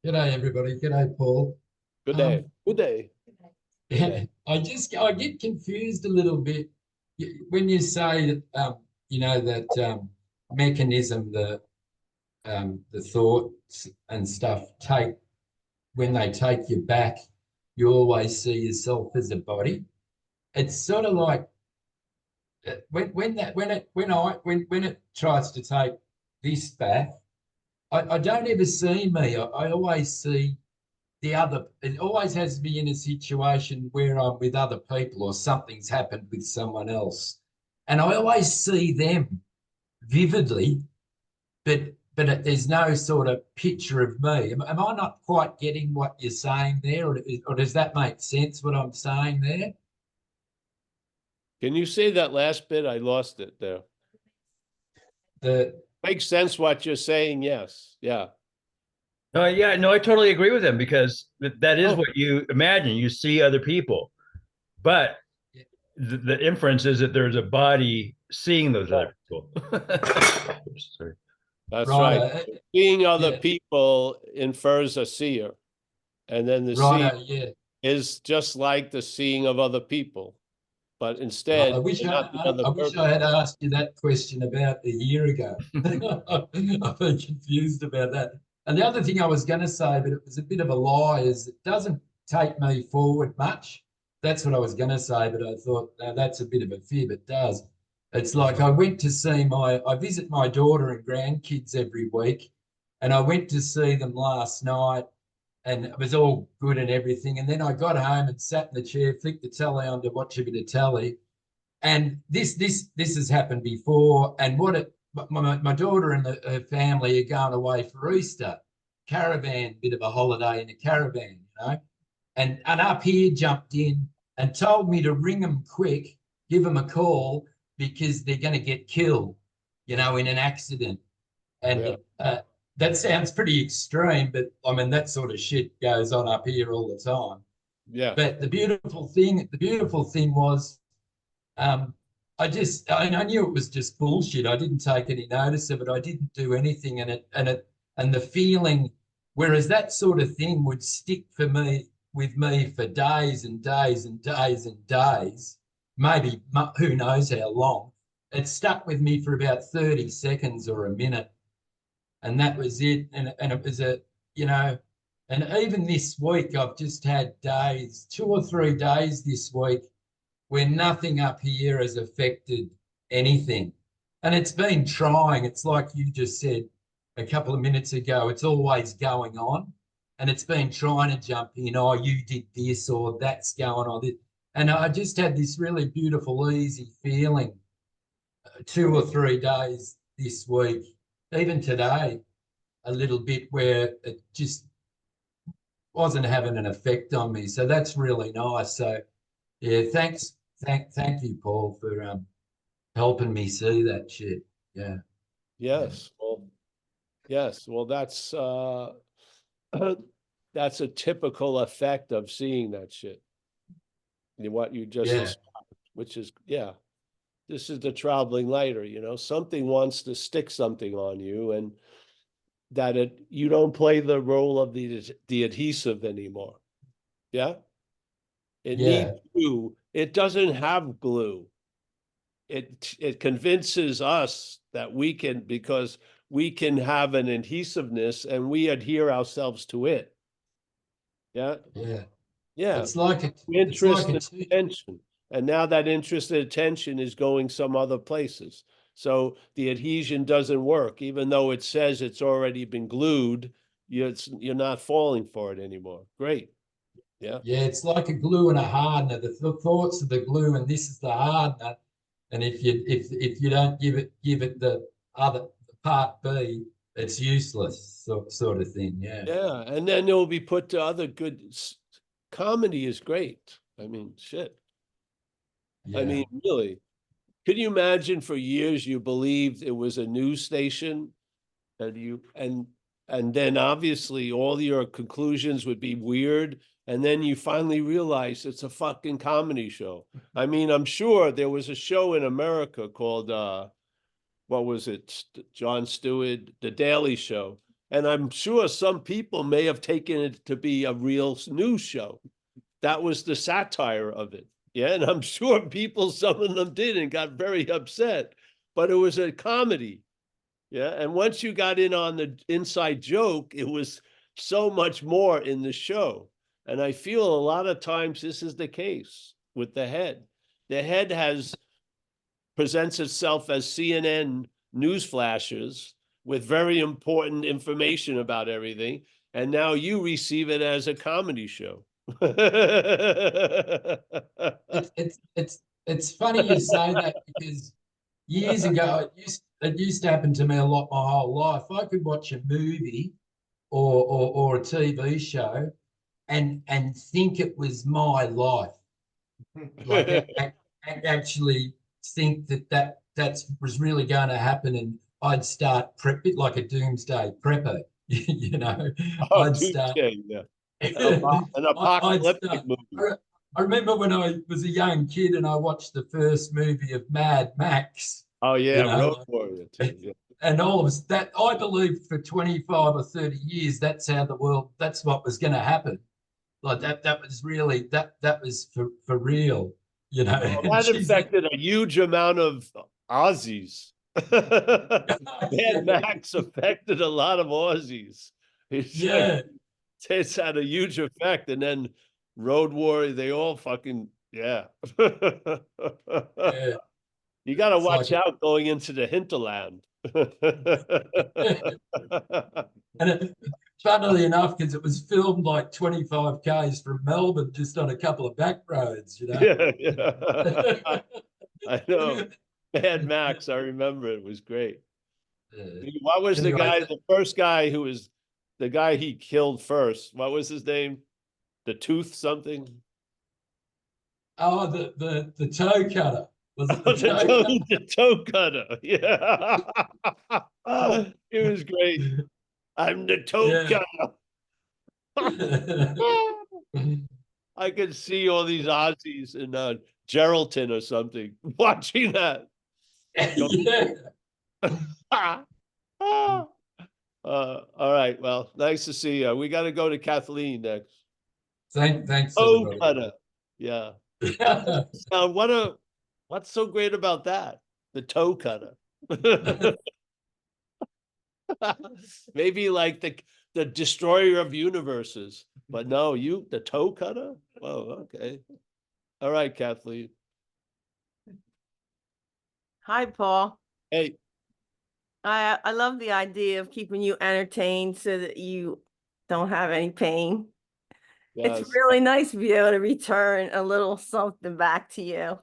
Good day, everybody. Good day, Paul. Good day. Good day. Good day. I get confused a little bit when you say that that mechanism, the thoughts and stuff take when they take you back, you always see yourself as a body. It's sort of like when it tries to take this back, I don't ever see me. I always see the other. It always has me in a situation where I'm with other people or something's happened with someone else, and I always see them vividly, but there's no sort of picture of me. Am I not quite getting what you're saying there, or does that make sense what I'm saying there? Can you say that last bit? I lost it there. The Makes sense what you're saying, yes. Yeah. Yeah, no, I totally agree with him because that is Oh. what you imagine. You see other people, but the inference is that there's a body seeing those other people. Oops, sorry. That's right, right. Seeing other yeah, people infers a seer. And then the seeing right, yeah. is just like the seeing of other people. But Right. instead, you're not the other I wish person. I had asked you that question about a year ago. I've been confused about that. And the other thing I was going to say, but it was a bit of a lie, is it doesn't take me forward much. That's what I was going to say, but I thought no, that's a bit of a fib. It does. It's like I visit my daughter and grandkids every week, and I went to see them last night and it was all good and everything. And then I got home and sat in the chair, flicked the telly on to watch a bit of telly. And this has happened before. And my daughter and her family are going away for Easter, caravan, bit of a holiday in a caravan, And up here jumped in and told me to ring them quick, give them a call because they're going to get killed, in an accident. Yeah. And that sounds pretty extreme, but I mean, that sort of shit goes on up here all the time. Yeah. But the beautiful thing was, um, I knew it was just bullshit. I didn't take any notice of it. I didn't do anything, and the feeling, whereas that sort of thing would stick with me for days and days and days and days, maybe who knows how long. It stuck with me for about 30 seconds or a minute, and that was it. And it was and even this week, I've just had days, 2 or 3 days this week, where nothing up here has affected anything. And it's been trying. It's like you just said a couple of minutes ago, it's always going on. And it's been trying to jump in, oh, you did this or that's going on. And I just had this really beautiful, easy feeling 2 or 3 days this week, even today, a little bit where it just wasn't having an effect on me. So that's really nice. So yeah, thank you, Paul, for helping me see that shit. Yeah. Yes. Well, yes. Well, that's that's a typical effect of seeing that shit. What you just Yeah. described, which is, yeah, this is the traveling lighter, something wants to stick something on you, and that you don't play the role of the adhesive anymore. Yeah. It needs Yeah. glue. It doesn't have glue. It convinces us that because we can have an adhesiveness and we adhere ourselves to it. Yeah. Yeah. Yeah. It's like Interest a and attention. And now that interest and attention is going some other places. So the adhesion doesn't work, even though it says it's already been glued. You're not falling for it anymore. Great. Yeah. yeah, it's like a glue and a hardener. The thoughts are the glue, and this is the hardener. And if you don't give it the other the part B, it's useless, sort of thing. Yeah. Yeah. And then it will be put to other good comedy is great. I mean, shit. I Yeah. mean, really. Could you imagine for years you believed it was a news station and then obviously all your conclusions would be weird, and then you finally realize it's a fucking comedy show. I mean, I'm sure there was a show in America called what was it? Jon Stewart, The Daily Show. And I'm sure some people may have taken it to be a real news show. that was the satire of it. Yeah, and I'm sure people, some of them did and got very upset, but it was a comedy. Yeah, and once you got in on the inside joke, it was so much more in the show. And I feel a lot of times this is the case with the head. The head presents itself as CNN news flashes with very important information about everything, and now you receive it as a comedy show. It's funny you say that, because years ago it used to happen to me a lot my whole life. I could watch a movie or a TV show and think it was my life. Like actually think that was really going to happen, and I'd start prep it like a doomsday prepper. You know, Oh, I'd start. yeah. An apocalyptic movie. I remember when I was a young kid and I watched the first movie of Mad Max. Oh yeah, you know, Road Warrior too. Yeah. and all of that, I believed for 25 or 30 years that's what was going to happen. Like that was really that was for real, you know. Well, that infected a huge amount of Aussies. Mad Max affected a lot of Aussies. Yeah. It's had a huge effect. And then Road Warrior, they all fucking, yeah. Yeah. You got to It's watch like- out going into the hinterland. And funnily enough, because it was filmed like 25 k's from Melbourne, just on a couple of back roads, you know. Yeah. I know. Mad Max, I remember it was great. What was the Anyway, guy, the first guy who was the guy he killed first? What was his name? The Tooth something? Oh, the toe cutter. Was it the toe cutter? The toe cutter. Yeah. It was great. I'm the toe cutter. I could see all these Aussies in Geraldton or something watching that. Yeah. All right. Well, nice to see you. We got to go to Kathleen next. Thanks, Oh, everybody. cutter. Yeah. What's so great about that? The toe cutter. Maybe like the destroyer of universes, but no, the toe cutter. Oh, okay. All right, Kathleen. Hi, Paul. Hey. I love the idea of keeping you entertained so that you don't have any pain. Yes. It's really nice to be able to return a little something back to you.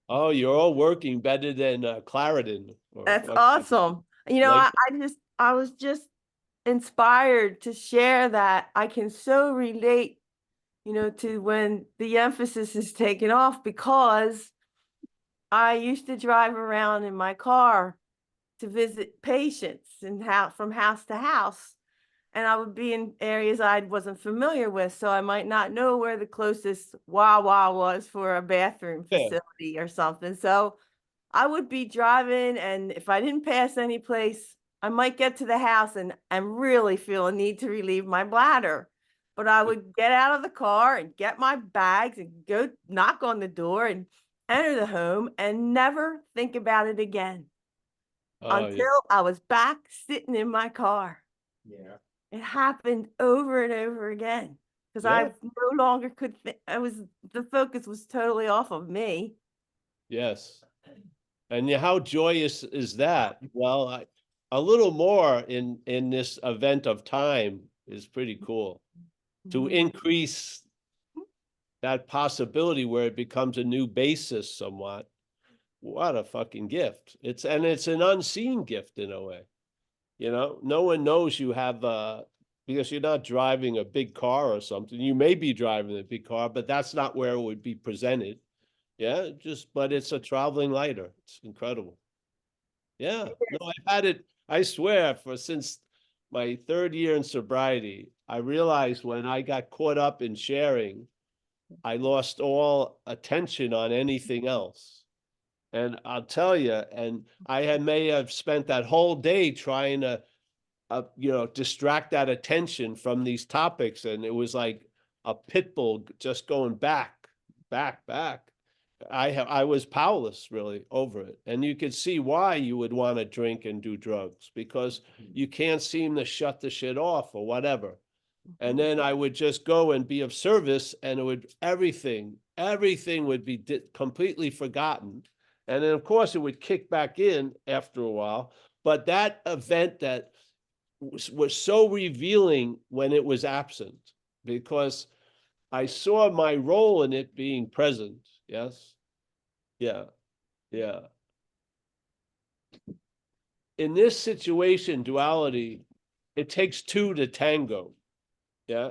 Oh, you're all working better than Clarendon. That's awesome. You know, Like- I was just inspired to share that I can so relate, you know, to when the emphasis is taken off, because I used to drive around in my car to visit patients and from house to house. And I would be in areas I wasn't familiar with. So I might not know where the closest Wawa was for a bathroom facility or something. So I would be driving, and if I didn't pass any place, I might get to the house and really feel a need to relieve my bladder. But I would get out of the car and get my bags and go knock on the door and enter the home and never think about it again. Until I was back sitting in my car. Yeah. It happened over and over again, because I no longer could the focus was totally off of me. Yes. And how joyous is that? Well, a little more in this event of time is pretty cool. To increase that possibility where it becomes a new basis somewhat. What a fucking gift. It's an unseen gift in a way. You know, no one knows you have because you're not driving a big car or something. You may be driving a big car, but that's not where it would be presented. Yeah, but it's a traveling lighter. It's incredible. Yeah. No, I've had it, I swear, since my 3rd year in sobriety. I realized when I got caught up in sharing, I lost all attention on anything else. And I'll tell you, and I may have spent that whole day trying to, distract that attention from these topics. And it was like a pit bull just going back. I was powerless really over it. And you could see why you would want to drink and do drugs, because you can't seem to shut the shit off or whatever. And then I would just go and be of service, and it would, everything would be completely forgotten. And then of course it would kick back in after a while. But that event that was so revealing when it was absent, because I saw my role in it being present. Yes. Yeah. Yeah. In this situation, duality, it takes two to tango. Yeah.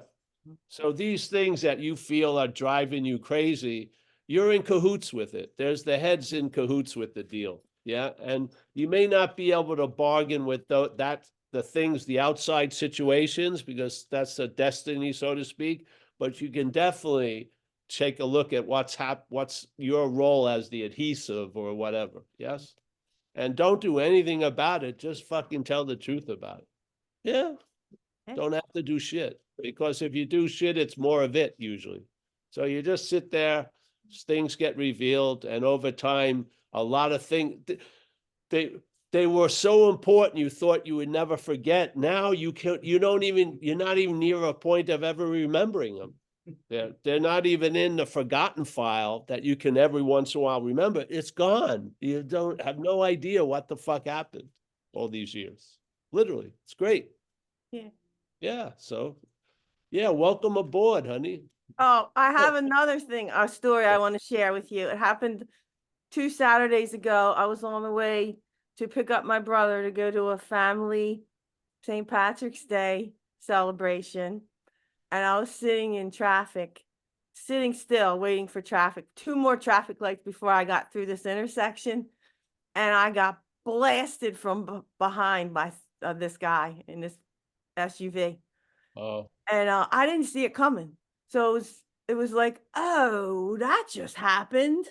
So these things that you feel are driving you crazy, you're in cahoots with it. There's the heads in cahoots with the deal. Yeah. And you may not be able to bargain with the things, the outside situations, because that's a destiny, so to speak, but you can definitely take a look at what's your role as the adhesive or whatever. Yes. And don't do anything about it. Just fucking tell the truth about it. Yeah. Don't have to do shit, because if you do shit, it's more of it usually. So you just sit there, things get revealed, and over time, a lot of things, they were so important, you thought you would never forget. Now you're not even near a point of ever remembering them. They're not even in the forgotten file that you can every once in a while remember. It's gone. You don't have no idea what the fuck happened all these years. Literally, it's great. Yeah. Yeah. So, yeah, welcome aboard, honey. Oh, I have another thing, a story I want to share with you. It happened 2 Saturdays ago. I was on the way to pick up my brother to go to a family St. Patrick's Day celebration. And I was sitting in traffic, sitting still, waiting for traffic, 2 more traffic lights before I got through this intersection. And I got blasted from behind by this guy in this SUV. Oh, And I didn't see it coming. So it was like, oh, that just happened.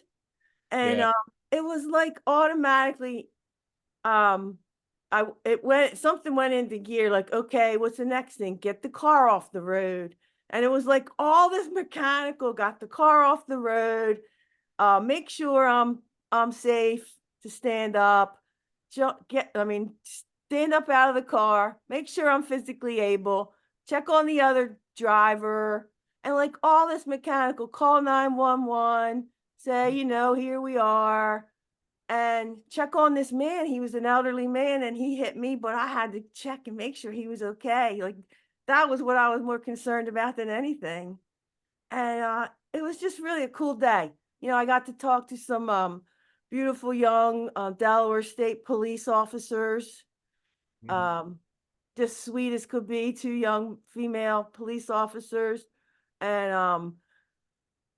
And yeah. it was like automatically, something went into gear, like, okay, what's the next thing? Get the car off the road. And it was like all this mechanical, got the car off the road, make sure I'm safe to stand up, stand up out of the car, make sure I'm physically able, check on the other driver, and like all this mechanical, call 911, say, here we are, and check on this man. He was an elderly man and he hit me, but I had to check and make sure he was okay. Like that was what I was more concerned about than anything. And it was just really a cool day. I got to talk to some beautiful young Delaware State police officers. Just sweet as could be, 2 young female police officers. And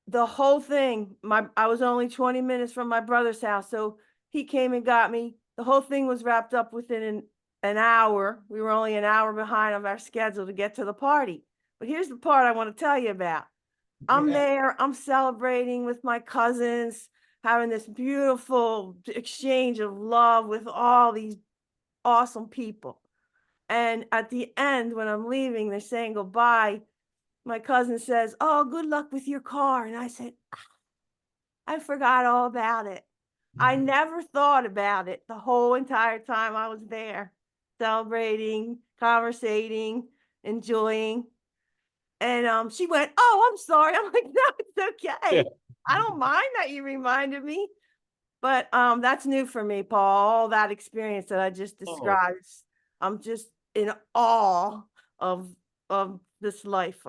the whole thing, I was only 20 minutes from my brother's house, so he came and got me. The whole thing was wrapped up within an hour. We were only an hour behind of our schedule to get to the party. But here's the part I want to tell you about. I'm there, I'm celebrating with my cousins, having this beautiful exchange of love with all these awesome people. And at the end, when I'm leaving, they're saying goodbye. My cousin says, "Oh, good luck with your car." And I said, I forgot all about it. I never thought about it the whole entire time I was there, celebrating, conversating, enjoying. And she went, "Oh, I'm sorry." I'm like, "No, it's okay. Yeah. I don't mind that you reminded me." But that's new for me, Paul. All that experience that I just described. I'm just in awe of this life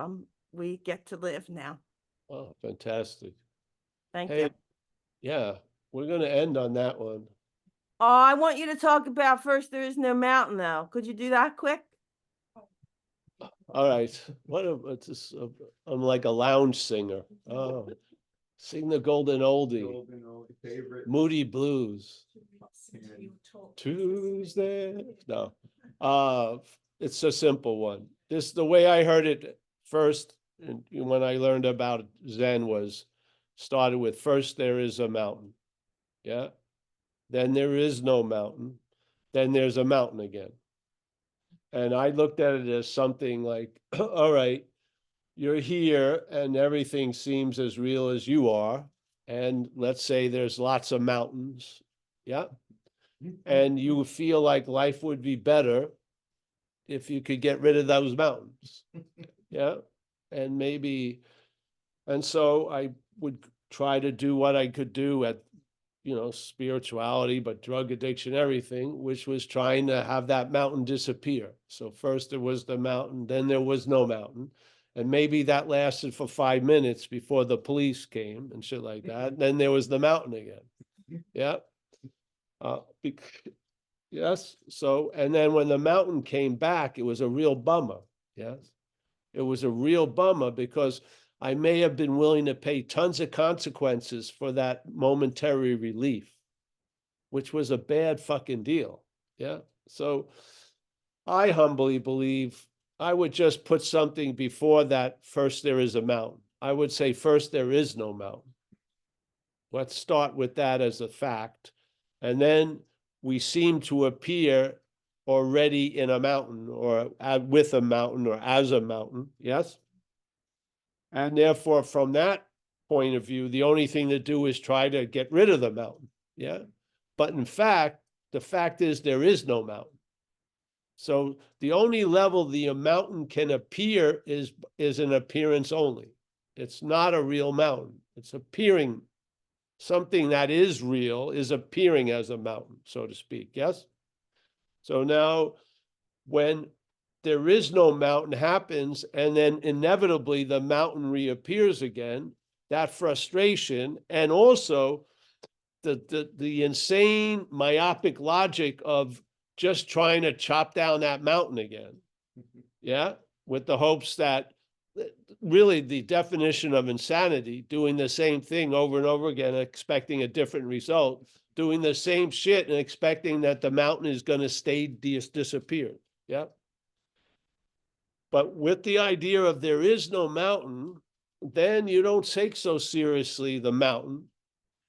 we get to live now. Oh, fantastic. Thank Hey, you. yeah, we're gonna end on that one. Oh, I want you to talk about First There Is No Mountain, though. Could you do that quick? All right. What's this? I'm like a lounge singer. Oh, sing the golden oldie. Favorite. Moody Blues. Tuesday. No. It's a simple one. The way I heard it first, and when I learned about Zen, started with first there is a mountain. Yeah. Then there is no mountain. Then there's a mountain again. And I looked at it as something like, all right, you're here and everything seems as real as you are. And let's say there's lots of mountains. Yeah. And you feel like life would be better if you could get rid of those mountains. Yeah. And maybe, and so I would try to do what I could do at, spirituality, but drug addiction, everything, which was trying to have that mountain disappear. So first there was the mountain, then there was no mountain. And maybe that lasted for 5 minutes before the police came and shit like that. And then there was the mountain again. Yeah. Yes. So, and then when the mountain came back, it was a real bummer. Yes. It was a real bummer because I may have been willing to pay tons of consequences for that momentary relief, which was a bad fucking deal. Yeah. So I humbly believe I would just put something before that. First, there is a mountain. I would say first, there is no mountain. Let's start with that as a fact. And then we seem to appear already in a mountain or with a mountain or as a mountain. Yes. And therefore, from that point of view, the only thing to do is try to get rid of the mountain. Yeah. But in fact, the fact is there is no mountain. So the only level the mountain can appear is an appearance only. It's not a real mountain. It's appearing. Something that is real is appearing as a mountain, so to speak. Yes. So now when there is no mountain happens, and then inevitably the mountain reappears again, that frustration, and also the insane myopic logic of just trying to chop down that mountain again. Yeah. With the hopes that really the definition of insanity, doing the same thing over and over again, expecting a different result, doing the same shit and expecting that the mountain is going to stay disappeared. Yeah. But with the idea of there is no mountain, then you don't take so seriously the mountain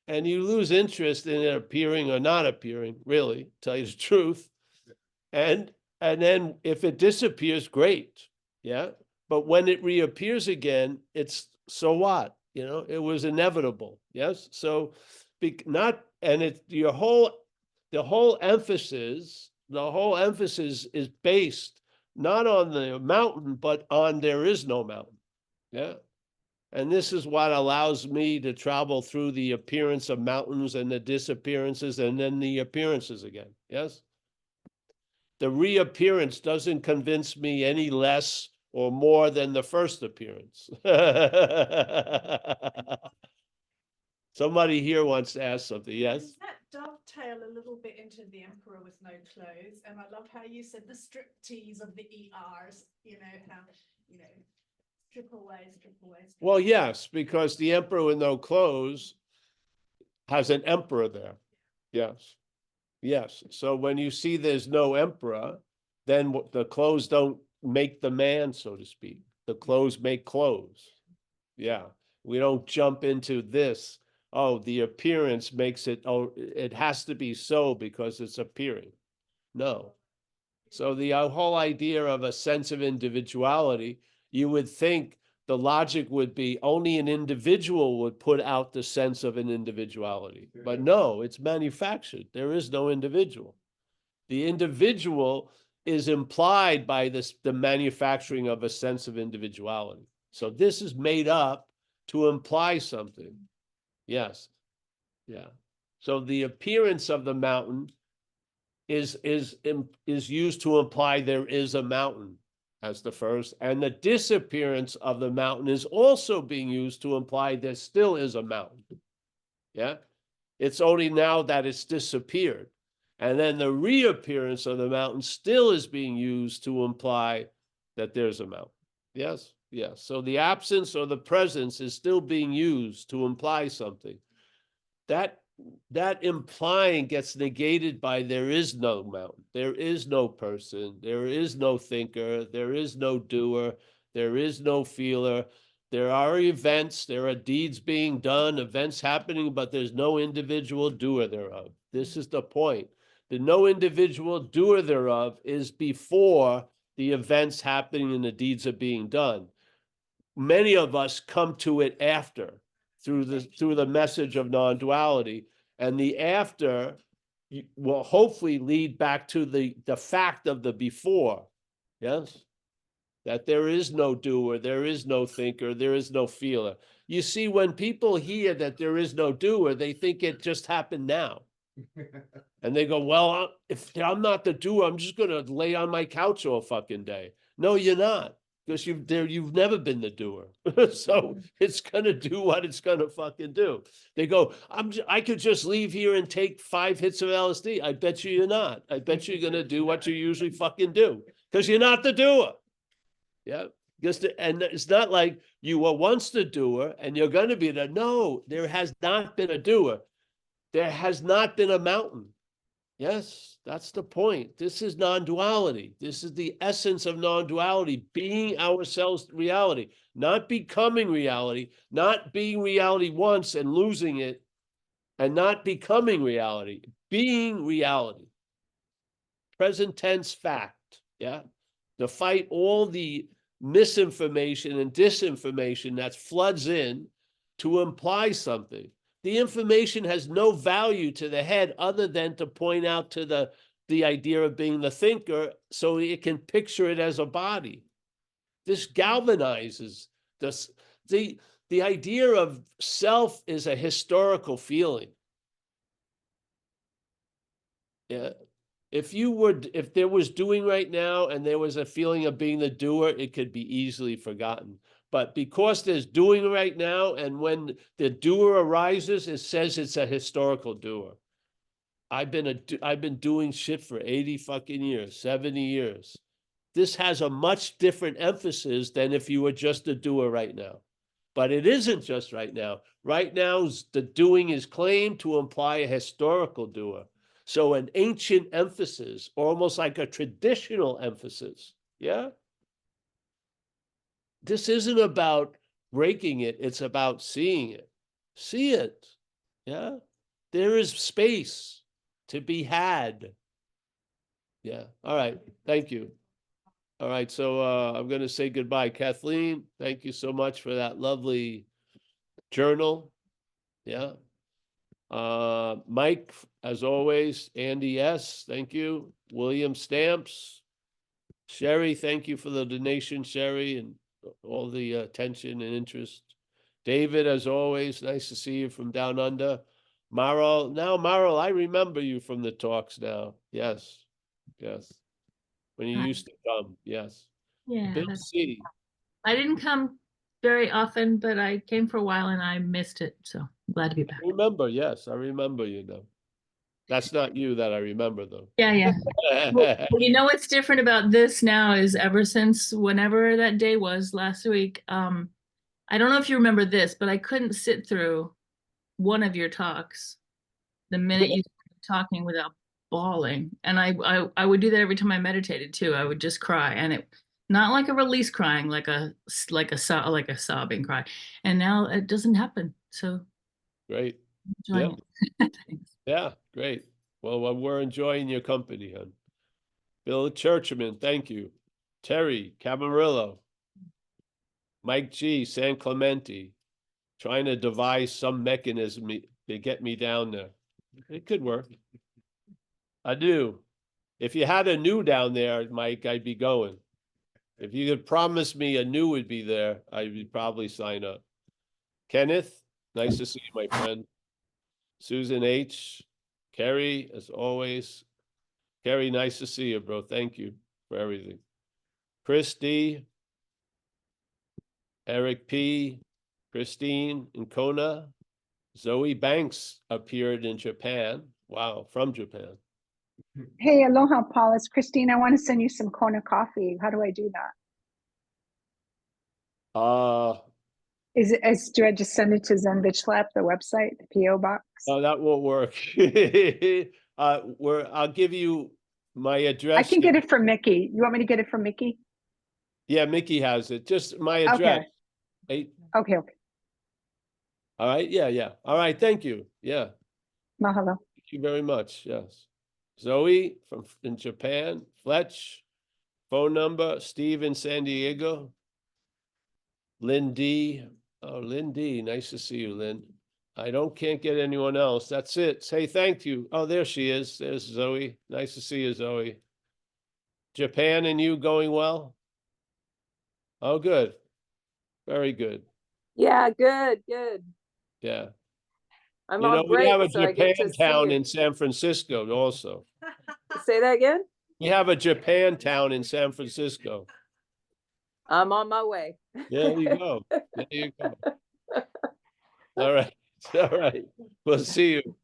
and you lose interest in it appearing or not appearing, really, tell you the truth. And then if it disappears, great. Yeah. But when it reappears again, it's so what? It was inevitable. Yes. So the whole emphasis is based not on the mountain, but on there is no mountain. Yeah. And this is what allows me to travel through the appearance of mountains and the disappearances and then the appearances again. Yes. The reappearance doesn't convince me any less or more than the first appearance. Somebody here wants to ask something. Yes. Does that dovetail a little bit into the Emperor with No Clothes? And I love how you said the striptease of the ERs, how, strip away, strip away. Strip Well, away. yes, because the Emperor with No Clothes has an emperor there. Yes. Yes. So when you see there's no emperor, then the clothes don't make the man, so to speak. The clothes make clothes. Yeah. We don't jump into this. Oh, the appearance makes it, it has to be so because it's appearing. No. So the whole idea of a sense of individuality, you would think the logic would be only an individual would put out the sense of an individuality. But no, it's manufactured. There is no individual. The individual is implied by the manufacturing of a sense of individuality. So this is made up to imply something. Yes. Yeah. So the appearance of the mountain is used to imply there is a mountain as the first, and the disappearance of the mountain is also being used to imply there still is a mountain. Yeah. It's only now that it's disappeared. And then the reappearance of the mountain still is being used to imply that there's a mountain. Yes. Yes. So the absence or the presence is still being used to imply something. That implying gets negated by there is no mountain. There is no person. There is no thinker. There is no doer. There is no feeler. There are events. There are deeds being done, events happening, but there's no individual doer thereof. This is the point. The no individual doer thereof is before the events happening and the deeds are being done. many of us come to it after through the message of non-duality, and the after will hopefully lead back to the fact of the before. Yes, that there is no doer, there is no thinker, there is no feeler. You see, when people hear that there is no doer, they think it just happened now. And they go, well, if I'm not the doer, I'm just going to lay on my couch all fucking day. No, you're not, because you've never been the doer. So it's going to do what it's going to fucking do. They go, I could just leave here and take 5 hits of LSD. I bet you're not. I bet you're going to do what you usually fucking do, because you're not the doer. Yeah. And it's not like you were once the doer and you're going to be the, no, there has not been a doer. There has not been a mountain. Yes, that's the point. This is non-duality. This is the essence of non-duality, being ourselves reality, not becoming reality, not being reality once and losing it, and not becoming reality, being reality. Present tense fact, yeah? To fight all the misinformation and disinformation that floods in to imply something. The information has no value to the head other than to point out to the idea of being the thinker so it can picture it as a body. This galvanizes this. The idea of self is a historical feeling. Yeah. If there was doing right now and there was a feeling of being the doer, it could be easily forgotten. But because there's doing right now, and when the doer arises, it says it's a historical doer. I've been doing shit for 80 fucking years, 70 years. This has a much different emphasis than if you were just a doer right now. But it isn't just right now. Right now, the doing is claimed to imply a historical doer. So an ancient emphasis, almost like a traditional emphasis. Yeah. This isn't about breaking it. It's about seeing it. See it. Yeah. There is space to be had. Yeah. All right. Thank you. All right. So I'm going to say goodbye. Kathleen, thank you so much for that lovely journal. Yeah. Mike, as always. Andy S., thank you. William Stamps. Sherry, thank you for the donation, Sherry, and all the attention and interest. David, as always, nice to see you from down under. Marl, I remember you from the talks now. Yes, yes. When you Hi. used to come, yes. Yeah, Bill that's, C. I didn't come very often, but I came for a while and I missed it. So I'm glad to be back. Remember, yes, I remember you now. That's not you that I remember, though. Yeah, yeah. Well, you know what's different about this now is ever since whenever that day was last week, I don't know if you remember this, but I couldn't sit through one of your talks the minute you started talking without bawling. And I would do that every time I meditated too. I would just cry, and it not like a release crying, like a sobbing cry. And now it doesn't happen. So Great. enjoying it. Thanks. Yeah, great. Well, we're enjoying your company, hon. Bill Churchman, thank you. Terry Camarillo. Mike G, San Clemente, trying to devise some mechanism to get me down there. It could work. I do. If you had a new down there, Mike, I'd be going. If you could promise me a new would be there, I would probably sign up. Kenneth, nice to see you, my friend. Susan H, Kerry, as always. Kerry, nice to see you, bro. Thank you for everything. Chris D, Eric P, Christine in Kona. Zoe Banks appeared in Japan. Wow, from Japan. Hey, aloha, Paul. It's Christine. I want to send you some Kona coffee. How do I do that? Do I just send it to Zen Bitch Lab, the website, the PO box? Oh, that won't work. I'll give you my address. I can get it from Mickey. You want me to get it from Mickey? Yeah, Mickey has it. Just my address. Okay. Hey, Okay. all right. Yeah. All right. Thank you. Yeah. Mahalo. Thank you very much. Yes. Zoe in Japan. Fletch. Phone number. Steve in San Diego. Lynn D. Oh, Lynn D. Nice to see you, Lynn. Can't get anyone else. That's it. Say thank you. Oh, there she is. There's Zoe. Nice to see you, Zoe. Japan and you going well? Oh, good. Very good. Yeah, good. Yeah. I'm You know, on we break, have a so I get to Japan see you. in San Francisco also. Say that again? We have a Japan town in San Francisco. I'm on my way. There you go. There you go. All right. All right. We'll see you.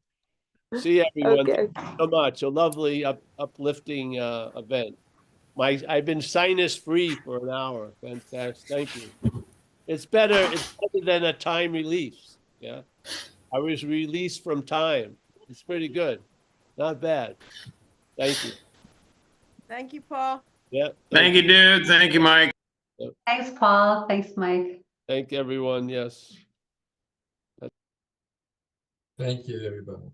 See everyone. Okay. Thank you so much. A lovely uplifting event. I've been sinus free for an hour. Fantastic. Thank you. It's better than a time release. Yeah. I was released from time. It's pretty good. Not bad. Thank you. Thank you, Paul. Yeah. Thank you, dude. Thank you, Mike. Thanks, Paul. Thanks, Mike. Thank everyone. Yes. Thank you, everybody.